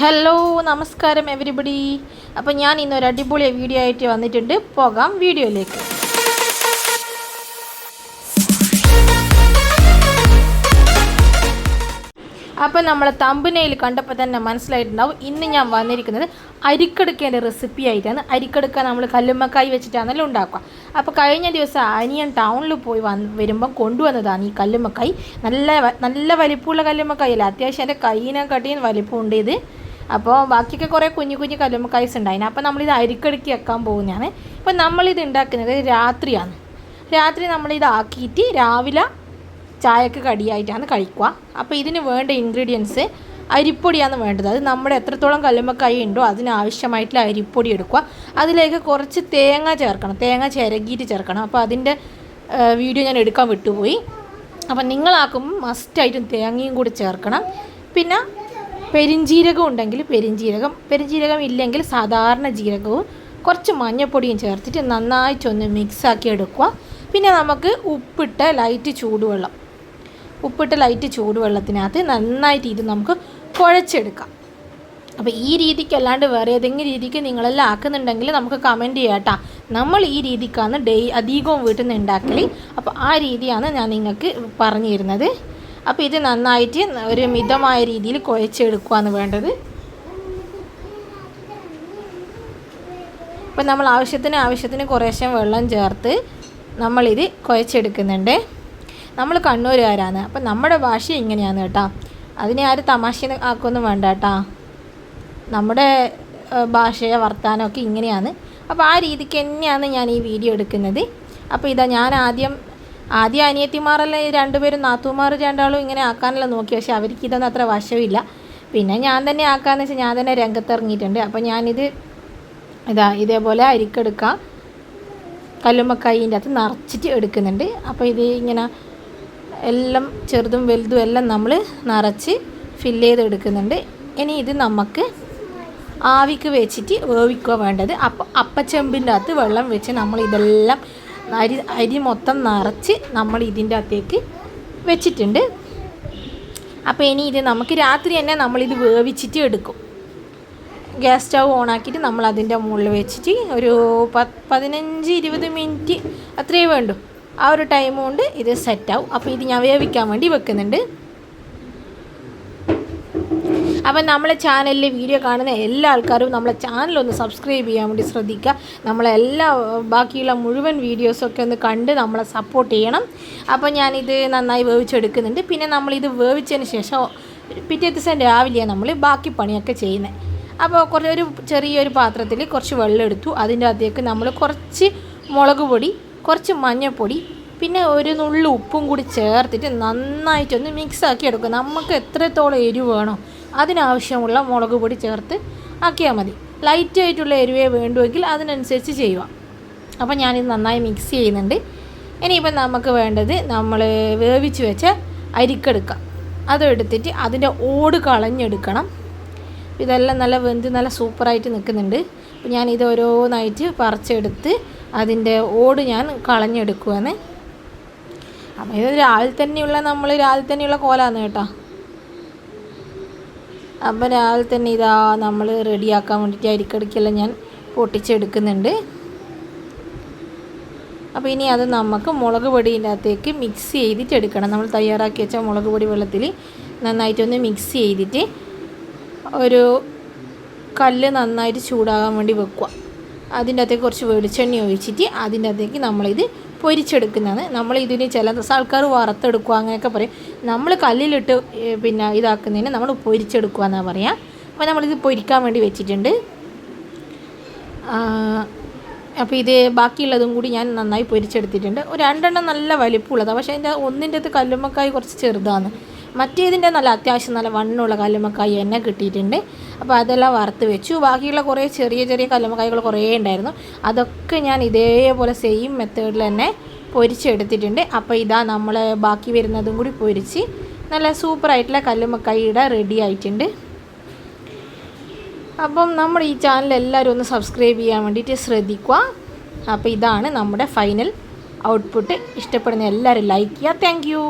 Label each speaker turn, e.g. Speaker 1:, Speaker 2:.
Speaker 1: Hello നമസ്കാരം everybody. അപ്പോൾ ഞാൻ ഇന്നൊരു അടിപൊളി വീഡിയോ ആയിട്ട് വന്നിട്ടുണ്ട്. പോകാം വീഡിയോയിലേക്ക്. അപ്പോൾ നമ്മൾ തമ്പനയിൽ കണ്ടപ്പോൾ തന്നെ മനസ്സിലായിട്ടുണ്ടാവും, ഇന്ന് ഞാൻ വന്നിരിക്കുന്നത് അരിക്കടുക്കേൻ്റെ റെസിപ്പി ആയിട്ടാണ്. അരിക്കടുക്ക നമ്മൾ കല്ലുമ്മക്കായി വെച്ചിട്ടാണല്ലോ ഉണ്ടാക്കുക. അപ്പോൾ കഴിഞ്ഞ ദിവസം അനിയൻ ടൗണിൽ പോയി വരുമ്പം കൊണ്ടുവന്നതാണ് ഈ കല്ലുമ്മക്കായി. നല്ല വലിപ്പമുള്ള കല്ലുമ്മക്കായി അല്ല, അത്യാവശ്യം എൻ്റെ കയ്യിനെക്കാട്ടിയും വലിപ്പമുണ്ട് ഇത്. അപ്പോൾ ബാക്കിയൊക്കെ കുറേ കുഞ്ഞു കുഞ്ഞു കല്ലുമ്മക്കായ്സ് ഉണ്ടായിന്. അപ്പോൾ നമ്മളിത് അരിക്കടുക്കി വെക്കാൻ പോകുന്നതാണ്. ഇപ്പം നമ്മളിത് ഉണ്ടാക്കുന്നത് രാത്രിയാണ്. രാത്രി നമ്മളിത് ആക്കിയിട്ട് രാവിലെ ചായക്ക് കടിയായിട്ടാണ് കഴിക്കുക. അപ്പോൾ ഇതിന് വേണ്ട ഇൻഗ്രീഡിയൻസ് അരിപ്പൊടിയാണ് വേണ്ടത്. അത് നമ്മുടെ എത്രത്തോളം കല്ലുമ്മക്കായി ഉണ്ടോ അതിനാവശ്യമായിട്ടുള്ള അരിപ്പൊടി എടുക്കുക. അതിലേക്ക് കുറച്ച് തേങ്ങ ചേർക്കണം, തേങ്ങ ചിരകിയിട്ട് ചേർക്കണം. അപ്പോൾ അതിൻ്റെ വീഡിയോ ഞാൻ എടുക്കാൻ വിട്ടുപോയി. അപ്പം നിങ്ങളാക്കുമ്പോൾ മസ്റ്റായിട്ടും തേങ്ങയും കൂടി ചേർക്കണം. പിന്നെ പെരിഞ്ജീരകം ഉണ്ടെങ്കിൽ പെരിഞ്ജീരകം ഇല്ലെങ്കിൽ സാധാരണ ജീരകവും കുറച്ച് മഞ്ഞൾപ്പൊടിയും ചേർത്തിട്ട് നന്നായിട്ടൊന്ന് മിക്സാക്കി എടുക്കുക. പിന്നെ നമുക്ക് ഉപ്പിട്ട ലൈറ്റ് ചൂടുവെള്ളത്തിനകത്ത് നന്നായിട്ട് ഇത് നമുക്ക് കുഴച്ചെടുക്കാം. അപ്പോൾ ഈ രീതിക്ക് അല്ലാണ്ട് വേറെ ഏതെങ്കിലും രീതിക്ക് നിങ്ങളെല്ലാം ആക്കുന്നുണ്ടെങ്കിൽ നമുക്ക് കമൻറ്റ് ചെയ്യാം കേട്ടോ. നമ്മൾ ഈ രീതിക്കാണ് അധികവും വീട്ടിൽ നിന്ന് ഉണ്ടാക്കൽ. അപ്പോൾ ആ രീതിയാണ് ഞാൻ നിങ്ങൾക്ക് പറഞ്ഞു തരുന്നത്. അപ്പോൾ ഇത് നന്നായിട്ട് ഒരു മിതമായ രീതിയിൽ കുഴച്ചെടുക്കുകയാണ് വേണ്ടത്. ഇപ്പം നമ്മൾ ആവശ്യത്തിന് കുറേശ്ശെ വെള്ളം ചേർത്ത് നമ്മളിത് കുഴച്ചെടുക്കുന്നുണ്ട്. നമ്മൾ കണ്ണൂരുകാരാണ്, അപ്പം നമ്മുടെ ഭാഷ ഇങ്ങനെയാണ് കേട്ടോ. അതിനെ ആരും തമാശ ആക്കൊന്നും വേണ്ട കേട്ടോ. നമ്മുടെ ഭാഷയോ വർത്താനമൊക്കെ ഇങ്ങനെയാണ്. അപ്പോൾ ആ രീതിക്ക് തന്നെയാണ് ഞാൻ ഈ വീഡിയോ എടുക്കുന്നത്. അപ്പോൾ ഇതാ ഞാൻ ആദ്യം അനിയത്തിമാരെല്ലാം രണ്ടുപേരും നാത്തൂമാർ രണ്ടാളും ഇങ്ങനെ ആക്കാനെല്ലാം നോക്കി. പക്ഷേ അവർക്ക് ഇതൊന്നും അത്ര വശമില്ല. പിന്നെ ഞാൻ തന്നെ ആക്കാമെന്ന് വെച്ചാൽ ഞാൻ തന്നെ രംഗത്തിറങ്ങിയിട്ടുണ്ട്. അപ്പോൾ ഞാനിത് ഇതേപോലെ അരിക്കെടുക്കാം കല്ലുമ്മക്കായിൻ്റെ അകത്ത് നിറച്ചിട്ട് എടുക്കുന്നുണ്ട്. അപ്പോൾ ഇത് ഇങ്ങനെ എല്ലാം ചെറുതും വലുതും എല്ലാം നമ്മൾ നിറച്ച് ഫില്ല് ചെയ്ത് എടുക്കുന്നുണ്ട്. ഇനി ഇത് നമുക്ക് ആവിക്ക് വെച്ചിട്ട് വേവിക്കുക വേണ്ടത്. അപ്പോൾ അപ്പച്ചെമ്പിൻ്റെ അകത്ത് വെള്ളം വെച്ച് നമ്മൾ ഇതെല്ലാം അരി മൊത്തം നിറച്ച് നമ്മൾ ഇതിൻ്റെ അകത്തേക്ക് വെച്ചിട്ടുണ്ട്. അപ്പോൾ ഇനി ഇത് നമുക്ക് രാത്രി തന്നെ നമ്മളിത് വേവിച്ചിട്ട് എടുക്കും. ഗ്യാസ് സ്റ്റൗ ഓണാക്കിയിട്ട് നമ്മൾ അതിൻ്റെ മുകളിൽ വെച്ചിട്ട് ഒരു 15-20 മിനിറ്റ് അത്രയേ വേണ്ടൂ. ആ ഒരു ടൈം കൊണ്ട് ഇത് സെറ്റാവും. അപ്പോൾ ഇത് ഞാൻ വേവിക്കാൻ വേണ്ടി വെക്കുന്നുണ്ട്. അപ്പം നമ്മളെ ചാനലിൽ വീഡിയോ കാണുന്ന എല്ലാ ആൾക്കാരും നമ്മളെ ചാനലൊന്ന് സബ്സ്ക്രൈബ് ചെയ്യാൻ വേണ്ടി ശ്രദ്ധിക്കുക. നമ്മളെല്ലാ ബാക്കിയുള്ള മുഴുവൻ വീഡിയോസൊക്കെ ഒന്ന് കണ്ട് നമ്മളെ സപ്പോർട്ട് ചെയ്യണം. അപ്പോൾ ഞാനിത് നന്നായി വേവിച്ചെടുക്കുന്നുണ്ട്. പിന്നെ നമ്മളിത് വേവിച്ചതിന് ശേഷം പിറ്റേ ദിവസം രാവിലെയാണ് നമ്മൾ ബാക്കി പണിയൊക്കെ ചെയ്യുന്നത്. അപ്പോൾ ചെറിയൊരു പാത്രത്തിൽ കുറച്ച് വെള്ളം എടുത്തു. അതിൻ്റെ അകത്തേക്ക് നമ്മൾ കുറച്ച് മുളക് പൊടി, കുറച്ച് മഞ്ഞൾപ്പൊടി, പിന്നെ ഒരു നുള്ളു ഉപ്പും കൂടി ചേർത്തിട്ട് നന്നായിട്ടൊന്ന് മിക്സാക്കി എടുക്കുക. നമുക്ക് എത്രത്തോളം എരിവ് വേണോ അതിനാവശ്യമുള്ള മുളക് പൊടി ചേർത്ത് ആക്കിയാൽ മതി. ലൈറ്റായിട്ടുള്ള എരിവേ വേണ്ടുമെങ്കിൽ അതിനനുസരിച്ച് ചെയ്യുക. അപ്പോൾ ഞാനിത് നന്നായി മിക്സ് ചെയ്യുന്നുണ്ട്. ഇനിയിപ്പം നമുക്ക് വേണ്ടത് നമ്മൾ വേവിച്ച് വെച്ച അരിക്കെടുക്കാം. അതെടുത്തിട്ട് അതിൻ്റെ ഓട് കളഞ്ഞെടുക്കണം. ഇതെല്ലാം നല്ല വെന്ത് നല്ല സൂപ്പറായിട്ട് നിൽക്കുന്നുണ്ട്. അപ്പോൾ ഞാനിത് ഓരോന്നായിട്ട് പറിച്ചെടുത്ത് അതിൻ്റെ ഓട് ഞാൻ കളഞ്ഞെടുക്കുവാണ്. അപ്പോൾ ഇത് രാവിലെ തന്നെയുള്ള കോലാണ് കേട്ടോ. അപ്പോൾ രാവിലെ തന്നെ നമ്മൾ റെഡിയാക്കാൻ വേണ്ടിയിട്ട് അരിക്കടുക്കെല്ലാം ഞാൻ പൊട്ടിച്ചെടുക്കുന്നുണ്ട്. അപ്പോൾ ഇനി അത് നമുക്ക് മുളക് പൊടീൻ്റെ അകത്തേക്ക് മിക്സ് ചെയ്തിട്ട് എടുക്കണം. നമ്മൾ തയ്യാറാക്കി വെച്ച മുളക് പൊടി വെള്ളത്തിൽ നന്നായിട്ടൊന്ന് മിക്സ് ചെയ്തിട്ട് ഒരു കല്ല് നന്നായിട്ട് ചൂടാകാൻ വേണ്ടി വെക്കുക. അതിൻ്റെ അകത്തേക്ക് കുറച്ച് വെളിച്ചെണ്ണ ഒഴിച്ചിട്ട് അതിൻ്റെ അകത്തേക്ക് നമ്മളിത് പൊരിച്ചെടുക്കുന്നതാണ്. നമ്മളിതിന് ചില ആൾക്കാർ വറുത്തെടുക്കുക അങ്ങനെയൊക്കെ പറയും. നമ്മൾ കല്ലിലിട്ട് പിന്നെ ഇതാക്കുന്നതിന് നമ്മൾ പൊരിച്ചെടുക്കുക എന്നാണ് പറയുക. അപ്പോൾ നമ്മളിത് പൊരിക്കാൻ വേണ്ടി വെച്ചിട്ടുണ്ട്. അപ്പോൾ ഇത് ബാക്കിയുള്ളതും കൂടി ഞാൻ നന്നായി പൊരിച്ചെടുത്തിട്ടുണ്ട്. ഒരു 2 എണ്ണം നല്ല വലിപ്പമുള്ളതാണ്. പക്ഷേ അതിൻ്റെ ഒന്നിൻ്റെ അകത്ത് കല്ലുമ്മക്കായി കുറച്ച് ചെറുതാണ്. മറ്റേതിൻ്റെ നല്ല അത്യാവശ്യം നല്ല വണ്ണമുള്ള കല്ലുമ്മക്കായി എന്നെ കിട്ടിയിട്ടുണ്ട്. അപ്പോൾ അതെല്ലാം വറുത്ത് വെച്ചു. ബാക്കിയുള്ള കുറേ ചെറിയ കല്ലുമ്മക്കായ്കൾ കുറേ ഉണ്ടായിരുന്നു. അതൊക്കെ ഞാൻ ഇതേപോലെ സെയിം മെത്തേഡിൽ തന്നെ പൊരിച്ചെടുത്തിട്ടുണ്ട്. അപ്പോൾ നമ്മൾ ബാക്കി വരുന്നതും കൂടി പൊരിച്ച് നല്ല സൂപ്പറായിട്ടുള്ള കല്ലുമ്മക്കായുടെ റെഡി ആയിട്ടുണ്ട്. അപ്പം നമ്മുടെ ഈ ചാനൽ എല്ലാവരും ഒന്ന് സബ്സ്ക്രൈബ് ചെയ്യാൻ വേണ്ടിയിട്ട് ശ്രദ്ധിക്കുക. അപ്പോൾ ഇതാണ് നമ്മുടെ ഫൈനൽ ഔട്ട്പുട്ട്. ഇഷ്ടപ്പെടുന്ന എല്ലാവരും ലൈക്ക് ചെയ്യുക. Thank you.